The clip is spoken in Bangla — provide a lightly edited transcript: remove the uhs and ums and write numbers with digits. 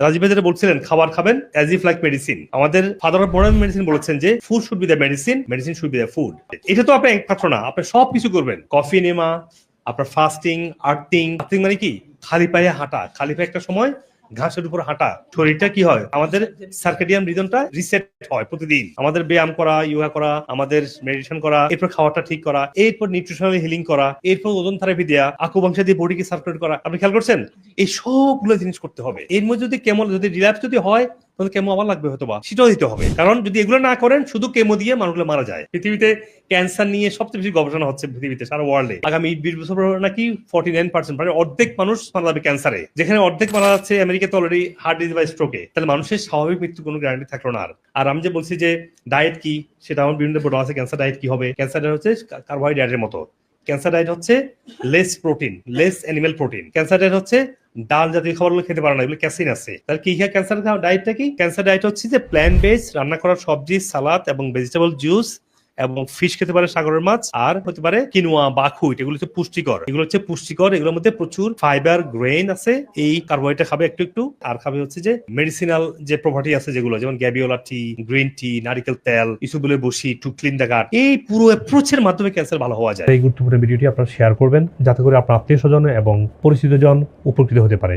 রাজীব ভাই যেটা বলছিলেন খাবার খাবেন অ্যাজ ইফ লাইক মেডিসিন, আমাদের ফাদার অফ মডার্ন মেডিসিন বলেছেন যে food should be the medicine, medicine should be the food. এটা তো আপনি একমাত্র না, আপনি সবকিছু করবেন, কফি নেমা, আপনার ফাস্টিং, আর্থিং। আর্থিং মানে কি? খালি পায়ে হাঁটা, খালি পায়ে একটা সময় ঘাসের উপর হাঁটা, শরীরটা কি হয়, আমাদের সার্কেডিয়ান রিদমটা রিসেট হয় প্রতিদিন। আমাদের ব্যায়াম করা, ইয়োগা করা, আমাদের মেডিটেশন করা, এরপর খাওয়াটা ঠিক করা, এরপর নিউট্রিশনাল হিলিং করা, এরপর ওজন থেরাপি দেওয়া, আকুপাংশা দিয়ে বডিকে সার্কুলেট করা। আপনি খেয়াল করছেন? এই সবগুলো জিনিস করতে হবে। এর মধ্যে যদি কেমন, যদি রিল্যাপস যদি হয় তাহলে কেমো আবার লাগবে, হয়তো বা সেটাও দিতে হবে। কারণ যদি এগুলো না করেন, শুধু কেমো দিয়ে মানুষগুলো মারা যায়। পৃথিবীতে ক্যান্সার নিয়ে সবচেয়ে বেশি গবেষণা হচ্ছে পৃথিবীতে, সারা ওয়ার্ল্ডে। আগামী 20 বছর নাকি 49%, মানে অর্ধেক মানুষ মারা যাবে ক্যান্সারে। যেখানে অর্ধেক মারা যাচ্ছে আমেরিকাতে অলরেডি হার্ট ডিজিজ বা স্ট্রোকে, তাহলে মানুষের স্বাভাবিক মৃত্যুর কোনো গ্যারান্টি থাকলো না। আর আমি যে বলছি যে ডায়েট কি, সেটা আমার বিভিন্ন বড় আছে। ক্যান্সার ডায়েট কি হবে? ক্যান্সার ডায়েট হচ্ছে কার্বোহাইড্রেটের মতো। ক্যান্সার ডায়েট হচ্ছে less protein, less animal protein. Cancer diet হচ্ছে ডাল জাতীয় খাবারগুলো খেতে পারে না, এগুলো ক্যাসিন আছে। তাহলে কি ক্যান্সার ডায়েটটা কি? ক্যান্সার ডায়েট হচ্ছে যে প্ল্যান্ট বেসড, রান্না করা সবজি, সালাদ এবং ভেজিটেবল জুস, এবং ফিশ খেতে পারে, সাগরের মাছ, আর হতে পারে কিনোয়া, বাকহুইট। এগুলো হচ্ছে পুষ্টিকর, এগুলো হচ্ছে পুষ্টিকর। এগুলোর মধ্যে প্রচুর ফাইবার, গ্রেইন আছে। এই কার্বোহাইড্রেট খাবে একটু একটু। আর খাবে হচ্ছে যে মেডিসিনাল যে প্রপার্টি আছে যেগুলো, যেমন গ্যাভিওলা টি, গ্রিন টি, নারিকেল তেল, ইসুবুলের বসি, টু ক্লিন দ্য গাট। এই পুরো অ্যাপ্রোচের মাধ্যমে ক্যান্সার ভালো হওয়া যায়। এই গুরুত্বপূর্ণ ভিডিওটি আপনারা শেয়ার করবেন, যাতে করে আপনার আত্মীয় স্বজন এবং পরিচিতজন উপকৃত হতে পারে।